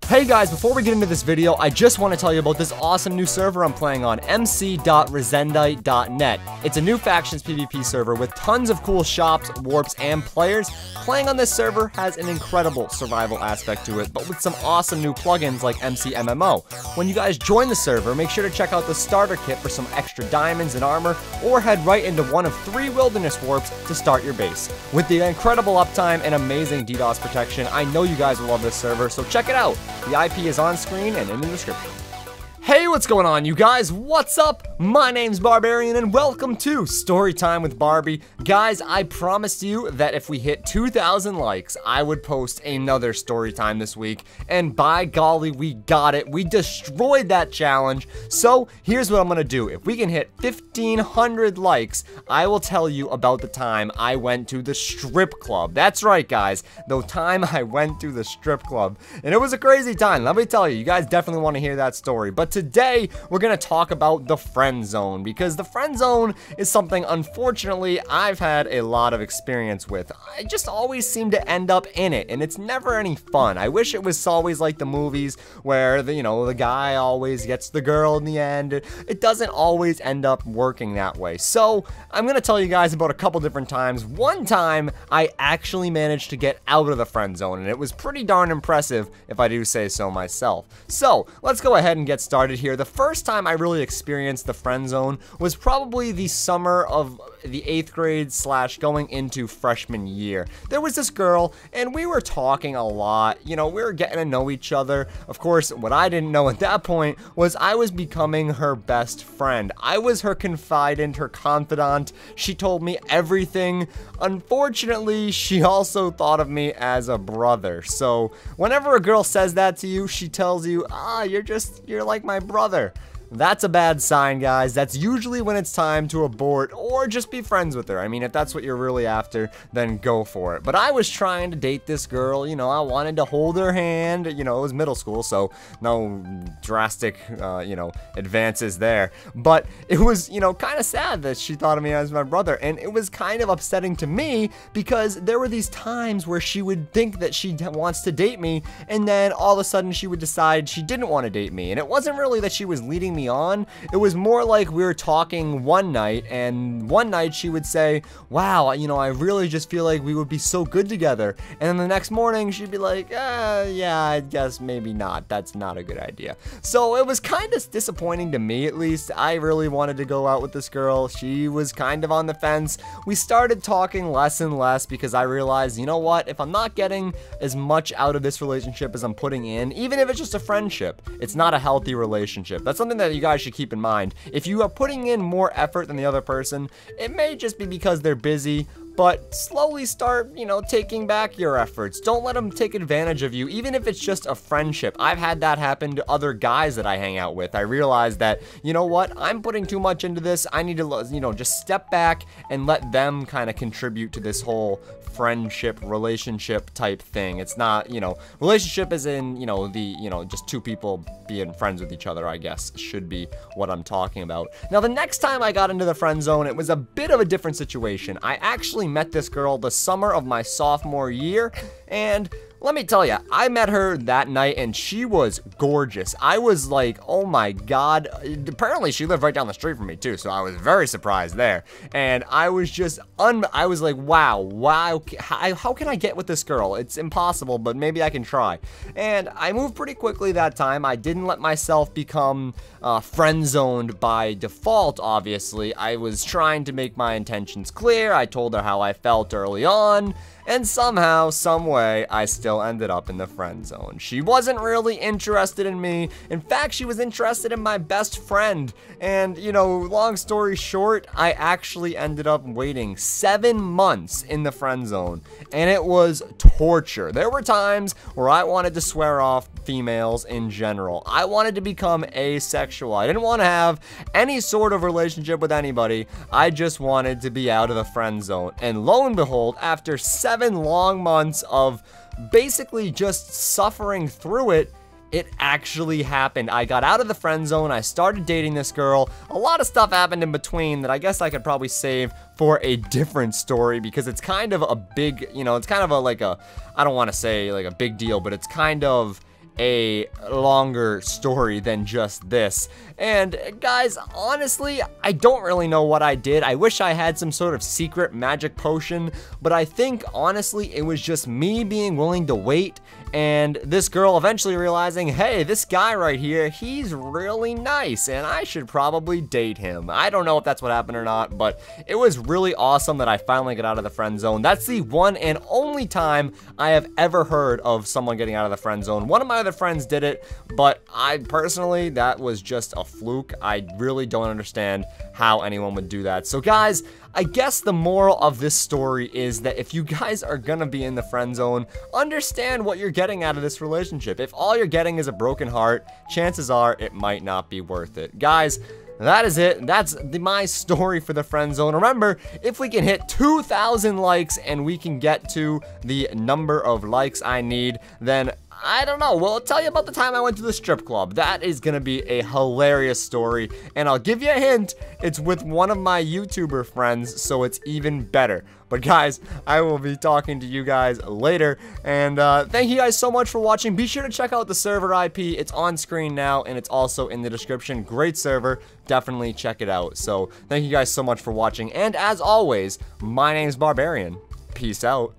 Hey guys, before we get into this video, I just want to tell you about this awesome new server I'm playing on, mc.resendite.net. It's a new factions PvP server with tons of cool shops, warps, and players. Playing on this server has an incredible survival aspect to it, but with some awesome new plugins like MC MMO. When you guys join the server, make sure to check out the starter kit for some extra diamonds and armor, or head right into one of 3 wilderness warps to start your base. With the incredible uptime and amazing DDoS protection, I know you guys will love this server, so check it out. The IP is on screen and in the description. Hey, what's going on, you guys? What's up? My name's Barbarian, and welcome to Storytime with Barbie. Guys, I promised you that if we hit 2,000 likes, I would post another Storytime this week, and by golly, we got it. We destroyed that challenge. So, here's what I'm gonna do. If we can hit 1,500 likes, I will tell you about the time I went to the strip club. That's right, guys. The time I went to the strip club. And it was a crazy time, let me tell you. You guys definitely want to hear that story. But today, we're going to talk about the friend zone, because the friend zone is something, unfortunately, I've had a lot of experience with. I just always seem to end up in it, and it's never any fun. I wish it was always like the movies where, the guy always gets the girl in the end. It doesn't always end up working that way. So, I'm going to tell you guys about a couple different times. One time, I actually managed to get out of the friend zone, and it was pretty darn impressive, if I do say so myself. So, let's go ahead and get started here. The first time I really experienced the friend zone was probably the summer of the 8th grade / going into freshman year. There was this girl, and we were talking a lot. We were getting to know each other. Of course, what I didn't know at that point was I was becoming her best friend. I was her confidant, her confidant. She told me everything. Unfortunately, she also thought of me as a brother. So whenever a girl says that to you, she tells you, you're like my brother. That's a bad sign, guys. That's usually when it's time to abort or just be friends with her. I mean, if that's what you're really after, then go for it. But I was trying to date this girl. I wanted to hold her hand. It was middle school, so no drastic, advances there. But it was, kind of sad that she thought of me as my brother. And it was kind of upsetting to me because there were these times where she would think that she wants to date me, and then all of a sudden she would decide she didn't want to date me. And it wasn't really that she was leading me on. It was more like we were talking one night, and one night she would say, wow, I really just feel like we would be so good together. And then the next morning she'd be like, yeah, I guess maybe not. That's not a good idea. So it was kind of disappointing to me, at least. I really wanted to go out with this girl. She was kind of on the fence. We started talking less and less because I realized, you know what, if I'm not getting as much out of this relationship as I'm putting in, even if it's just a friendship, it's not a healthy relationship. That's something that you guys should keep in mind. If you are putting in more effort than the other person, it may just be because they're busy, but slowly start, taking back your efforts. Don't let them take advantage of you, even if it's just a friendship. I've had that happen to other guys that I hang out with. I realized that, you know what, I'm putting too much into this. I need to, just step back and let them kind of contribute to this whole friendship, relationship type thing. It's not, relationship is in, just two people being friends with each other, I guess, should be what I'm talking about. Now, the next time I got into the friend zone, it was a bit of a different situation. I actually met this girl the summer of my sophomore year, and let me tell you, I met her that night, and she was gorgeous. I was like, oh my god. Apparently, she lived right down the street from me, too, so I was very surprised there. And I was just, I was like, wow, how can I get with this girl? It's impossible, but maybe I can try. And I moved pretty quickly that time. I didn't let myself become friend-zoned by default, obviously. I was trying to make my intentions clear. I told her how I felt early on. And somehow, someway, I still ended up in the friend zone. She wasn't really interested in me. In fact, she was interested in my best friend. And, long story short, I actually ended up waiting 7 months in the friend zone. And it was torture. There were times where I wanted to swear off females in general. I wanted to become asexual. I didn't want to have any sort of relationship with anybody. I just wanted to be out of the friend zone. And lo and behold, after 7 long months of basically just suffering through it, it actually happened. I got out of the friend zone. I started dating this girl. A lot of stuff happened in between that I guess I could probably save for a different story, because it's kind of a big, it's kind of a, I don't want to say like a big deal, but it's kind of a longer story than just this. And guys, honestly, I don't really know what I did. I wish I had some sort of secret magic potion, but I think honestly it was just me being willing to wait, and this girl eventually realizing, hey, this guy right here, he's really nice and I should probably date him. I don't know if that's what happened or not, but it was really awesome that I finally got out of the friend zone. That's the one and only time I have ever heard of someone getting out of the friend zone. One of my other friends did it, but I personally, that was just a fluke. I really don't understand how anyone would do that. So guys, I guess the moral of this story is that if you guys are gonna be in the friend zone, understand what you're getting out of this relationship. If all you're getting is a broken heart, chances are it might not be worth it. Guys, that is it. That's my story for the friend zone. Remember, if we can hit 2,000 likes and we can get to the number of likes I need, then I don't know. Well, I'll tell you about the time I went to the strip club. That is going to be a hilarious story. And I'll give you a hint. It's with one of my YouTuber friends, so it's even better. But guys, I will be talking to you guys later. And thank you guys so much for watching. Be sure to check out the server IP. It's on screen now, and it's also in the description. Great server. Definitely check it out. So thank you guys so much for watching. And as always, my name's Barbarian. Peace out.